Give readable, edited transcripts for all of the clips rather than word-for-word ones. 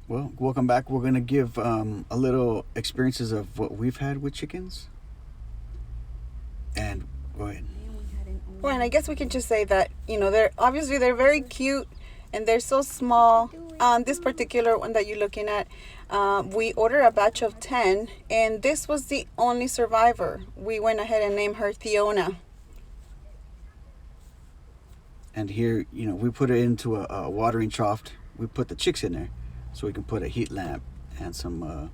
Well, welcome back. We're going to give a little experiences of what we've had with chickens. And go ahead. Well, and I guess we can just say that, they're very cute and they're so small. This particular one that you're looking at, we ordered a batch of 10, and this was the only survivor. We went ahead and named her Fiona. And here, we put it into a watering trough. We put the chicks in there so we can put a heat lamp and some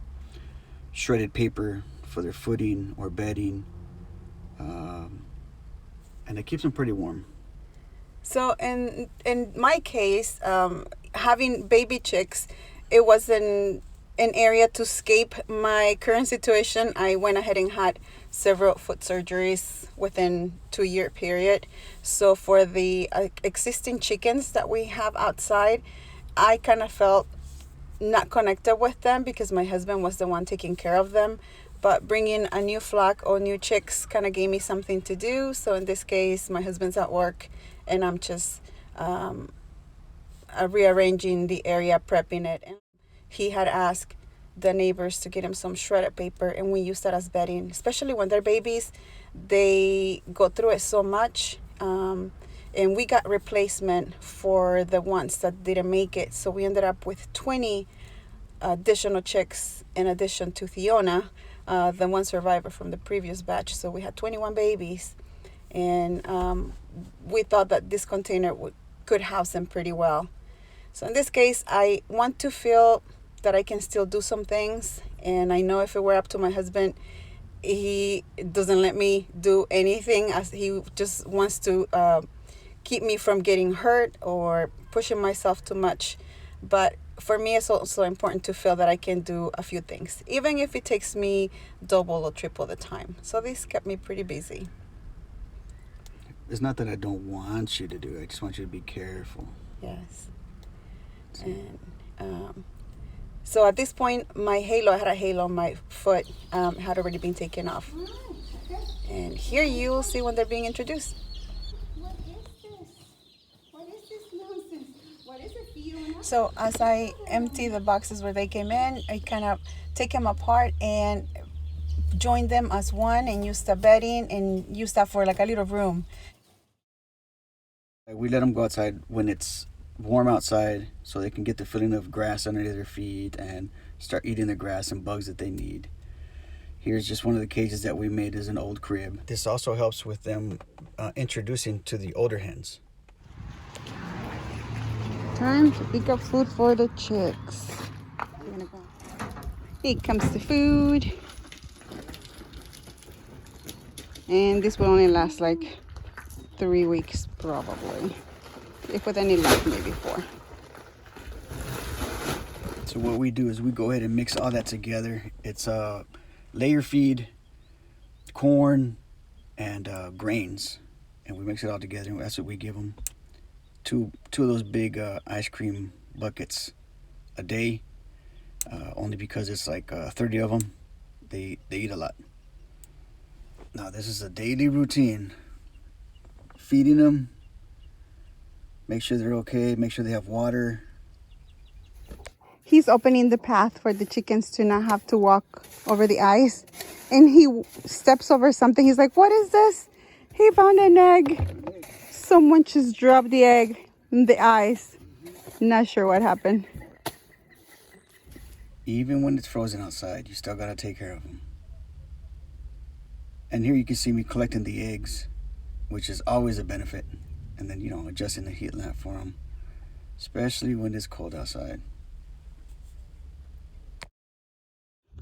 shredded paper for their footing or bedding. And it keeps them pretty warm. So in my case, having baby chicks, it was an area to escape my current situation. I went ahead and had several foot surgeries within 2-year period. So for the existing chickens that we have outside, I kind of felt not connected with them because my husband was the one taking care of them. But bringing a new flock or new chicks kind of gave me something to do. So in this case, my husband's at work and I'm just rearranging the area, prepping it. And he had asked the neighbors to get him some shredded paper, and we use that as bedding, especially when they're babies. They go through it so much. And we got replacement for the ones that didn't make it. So we ended up with 20 additional chicks in addition to Fiona, the one survivor from the previous batch. So we had 21 babies, and we thought that this container could house them pretty well. So in this case, I want to feel that I can still do some things, and I know if it were up to my husband, he doesn't let me do anything, as he just wants to keep me from getting hurt or pushing myself too much. But for me, it's also important to feel that I can do a few things, even if it takes me double or triple the time. So this kept me pretty busy. It's not that I don't want you to do it. I just want you to be careful. Yes. And so at this point, I had a halo on my foot, had already been taken off. And here you'll see when they're being introduced. What is this? What is this nonsense? What is it, Fiona? So as I empty the boxes where they came in, I kind of take them apart and join them as one and use the bedding and use that for like a little room. We let them go outside when it's warm outside so they can get the feeling of grass under their feet and start eating the grass and bugs that they need. Here's just one of the cages that we made as an old crib. This also helps with them introducing to the older hens. Time to pick up food for the chicks. Here comes the food. And this will only last like 3 weeks probably. If with any luck, maybe 4. So what we do is we go ahead and mix all that together. It's layer feed, corn, and grains. And we mix it all together, and that's what we give them. Two of those big ice cream buckets a day, only because it's like 30 of them. They eat a lot. Now this is a daily routine. Feeding them, make sure they're okay, make sure they have water. He's opening the path for the chickens to not have to walk over the ice. And he steps over something. He's like, what is this? He found an egg. Someone just dropped the egg in the ice. Not sure what happened. Even when it's frozen outside, you still gotta take care of them. And here you can see me collecting the eggs, which is always a benefit. And then, adjusting the heat lamp for them, especially when it's cold outside.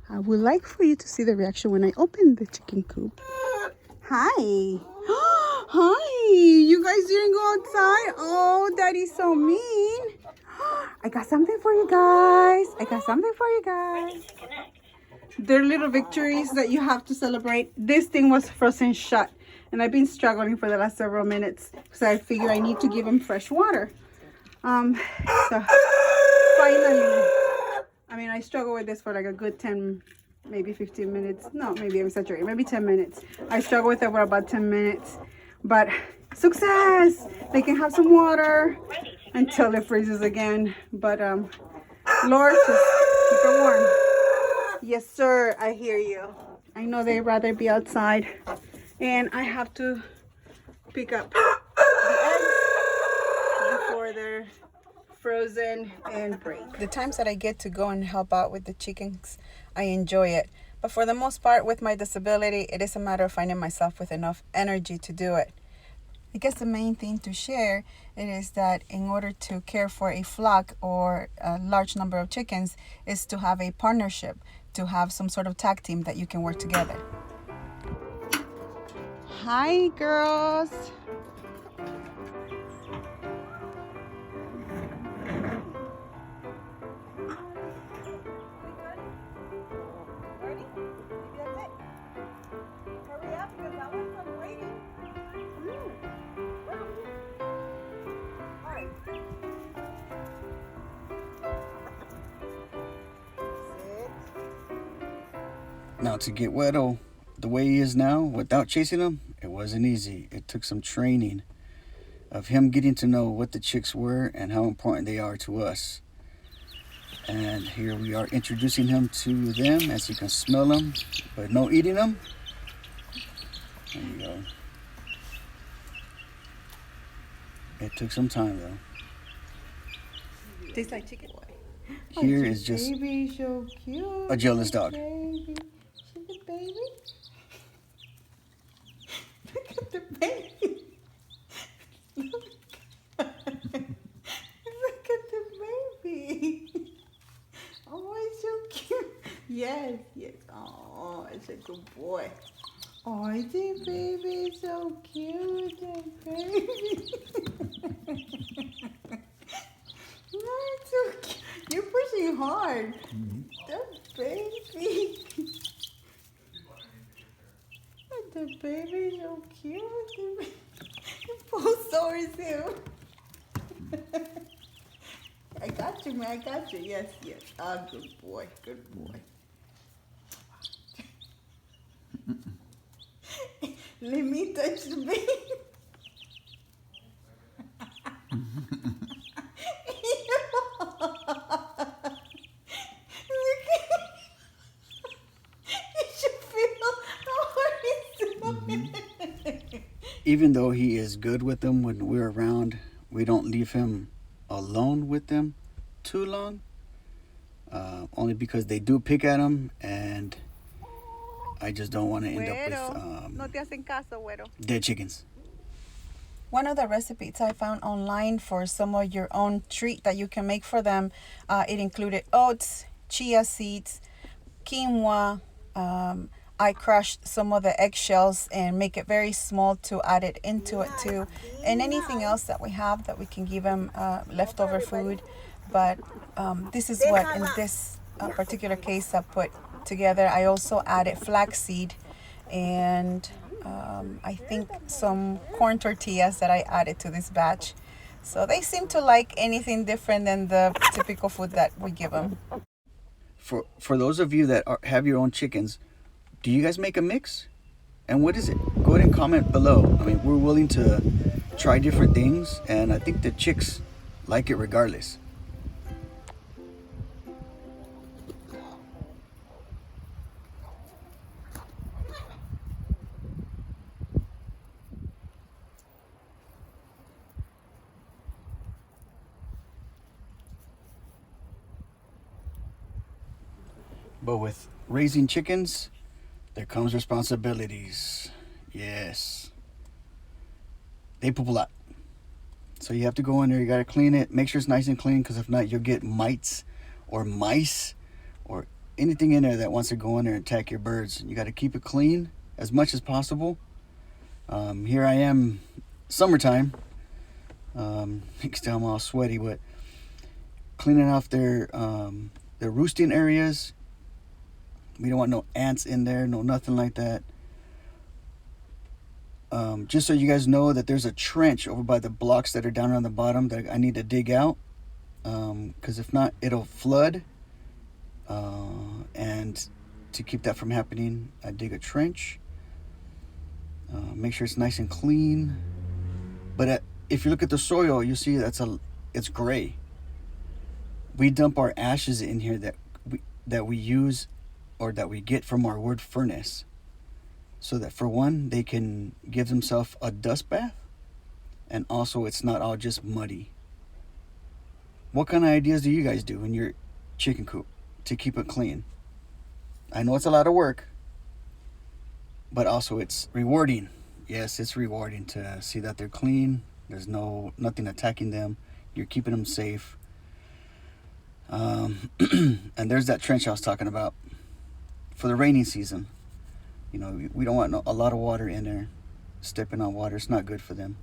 I would like for you to see the reaction when I open the chicken coop. Hi. Hi. You guys didn't go outside? Oh, Daddy's so mean. I got something for you guys. They're little victories that you have to celebrate. This thing was frozen shut, and I've been struggling for the last several minutes because I figure I need to give them fresh water. So finally, I struggle with this for like a good 10, maybe 15 minutes. No, maybe I'm exaggerating. Maybe 10 minutes. I struggle with it for about 10 minutes, but success! They can have some water until it freezes again. But Lord, just keep it warm. Yes, sir. I hear you. I know they'd rather be outside. And I have to pick up the eggs before they're frozen and break. The times that I get to go and help out with the chickens, I enjoy it. But for the most part, with my disability, it is a matter of finding myself with enough energy to do it. I guess the main thing to share it is that in order to care for a flock or a large number of chickens is to have a partnership, to have some sort of tag team that you can work together. Hi, girls. Now to get Weddle the way he is now, without chasing him, it wasn't easy. It took some training of him getting to know what the chicks were and how important they are to us. And here we are introducing him to them, as you can smell them, but no eating them. There you go. It took some time though. Tastes like chicken. Here is just Baby, so cute. a jealous dog. Baby. She's a baby. Look at the baby. Look at the baby. Oh, it's so cute. Yes, yes. Oh, it's a good boy. Oh, is it, baby? So cute, that baby. No, it's so cute. You're pushing hard. The baby. The baby is so cute. You pull sores too. I got you, man. I got you. Yes, yes. Ah, good boy. Good boy. Let me touch the baby. Even though he is good with them when we're around, we don't leave him alone with them too long. Only because they do pick at him, and I just don't want to end up with dead chickens. One of the recipes I found online for some of your own treat that you can make for them, it included oats, chia seeds, quinoa. I crushed some of the eggshells and make it very small to add it into it too. And anything else that we have that we can give them leftover food. But this is what in this particular case I put together. I also added flaxseed and I think some corn tortillas that I added to this batch. So they seem to like anything different than the typical food that we give them. For those of you that have your own chickens, do you guys make a mix? And what is it? Go ahead and comment below. I mean, we're willing to try different things, and I think the chicks like it regardless. But with raising chickens, there comes responsibilities. Yes. They poop a lot. So you have to go in there, you gotta clean it, make sure it's nice and clean, because if not, you'll get mites or mice or anything in there that wants to go in there and attack your birds. You gotta keep it clean as much as possible. Here I am, summertime. You can tell I'm all sweaty, but cleaning off their roosting areas. We don't want no ants in there, no nothing like that. Just so you guys know that there's a trench over by the blocks that are down on the bottom that I need to dig out. Because if not, it'll flood. And to keep that from happening, I dig a trench. Make sure it's nice and clean. But if you look at the soil, you see it's gray. we dump our ashes in here that we use or that we get from our wood furnace, so that for one, they can give themselves a dust bath, and also it's not all just muddy. What kind of ideas do you guys do in your chicken coop to keep it clean? I know it's a lot of work, but also it's rewarding. Yes, it's rewarding to see that they're clean. There's nothing attacking them. You're keeping them safe. And there's that trench I was talking about for the rainy season. You know, we don't want a lot of water in there. Stepping on water, it's not good for them.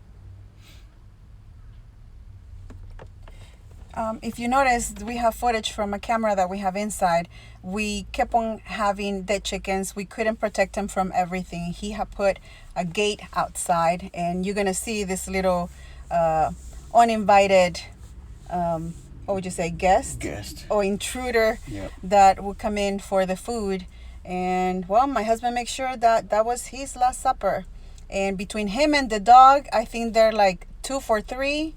If you notice, we have footage from a camera that we have inside. We kept on having dead chickens. We couldn't protect them from everything. He had put a gate outside, and you're gonna see this little uninvited, what would you say, guest or intruder. Yep. That would come in for the food. And well, my husband makes sure that that was his last supper. And between him and the dog, I think they're like 2 for 3.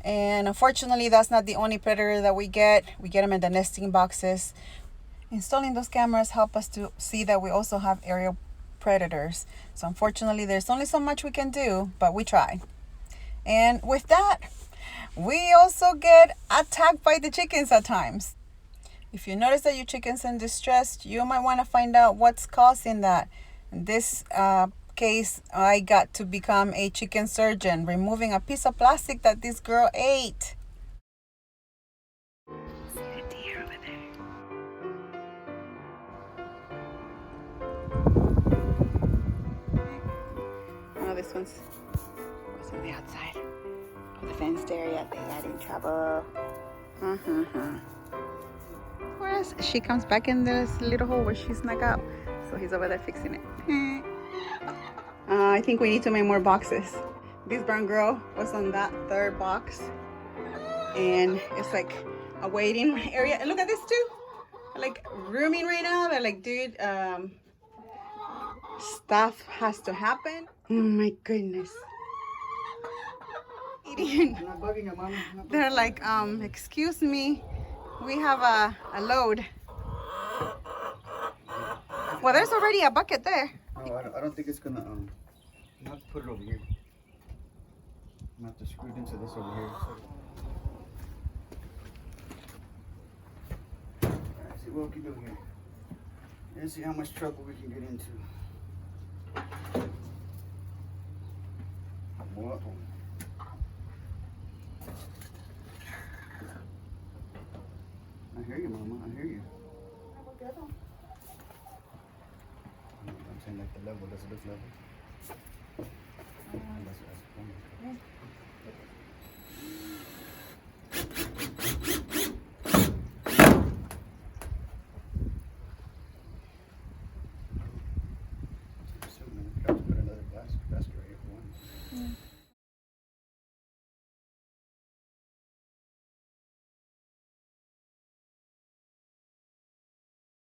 And unfortunately, that's not the only predator that we get. We get them in the nesting boxes. Installing those cameras help us to see that we also have aerial predators. So unfortunately, there's only so much we can do, but we try. And with that, we also get attacked by the chickens at times. If you notice that your chicken's in distress, you might want to find out what's causing that. In this case, I got to become a chicken surgeon, removing a piece of plastic that this girl ate. See the deer over there. Oh, this one's on the outside of the fenced area. They got in trouble. Whereas she comes back in this little hole where she snuck out. So he's over there fixing it. I think we need to make more boxes. This brown girl was on that 3rd box. And it's like a waiting area. And look at this too. Like rooming right now. They're like, dude, stuff has to happen. Oh my goodness. Eating. They're like, excuse me. We have a load. Well, there's already a bucket there. Oh, I don't think it's gonna. I'm gonna have to put it over here. I'm gonna have to screw it into this over here. Alright, see what we can do here. Let's see how much trouble we can get into. Whoa. I hear you, Mama. I hear you. I'm saying like the level. Does it look level? Put another basket right here for one.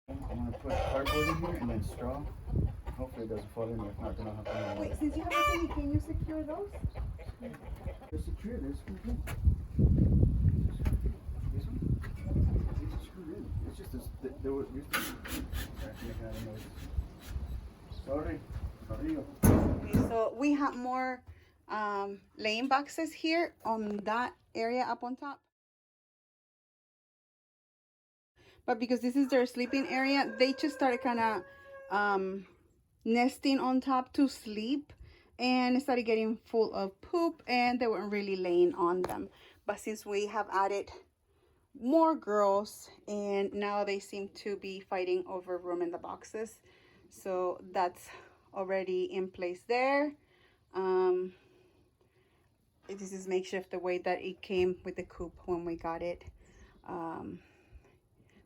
I'm gonna put cardboard in here and then straw. Hopefully it doesn't fall in there. If not, then I'll have to. Wait, since you have a baby, can you secure those? Just secure this. This one? It's just screwed in. It's just this. There was. Sorry. So we have more laying boxes here on that area up on top. But because this is their sleeping area, they just started kind of nesting on top to sleep, and it started getting full of poop, and they weren't really laying on them. But since we have added more girls, and now they seem to be fighting over room in the boxes, so that's already in place there. This is makeshift the way that it came with the coop when we got it.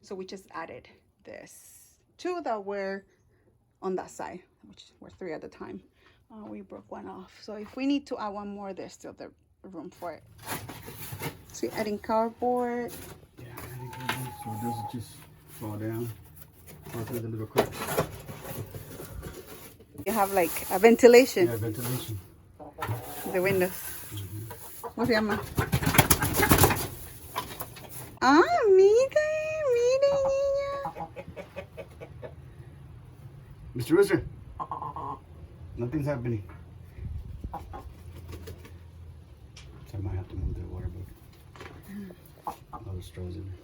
So we just added this 2 that were on that side, which were 3 at the time. We broke one off. So if we need to add one more, there's still the room for it. See, adding cardboard. Yeah, adding cardboard so it doesn't just fall down, fall through the little cracks. You have like a ventilation. Yeah, ventilation. The windows. ¿Cómo se llama? Ah, mire, mire, niña. Mr. Rooster. Nothing's happening. So I might have to move the water bucket. All the straws in there.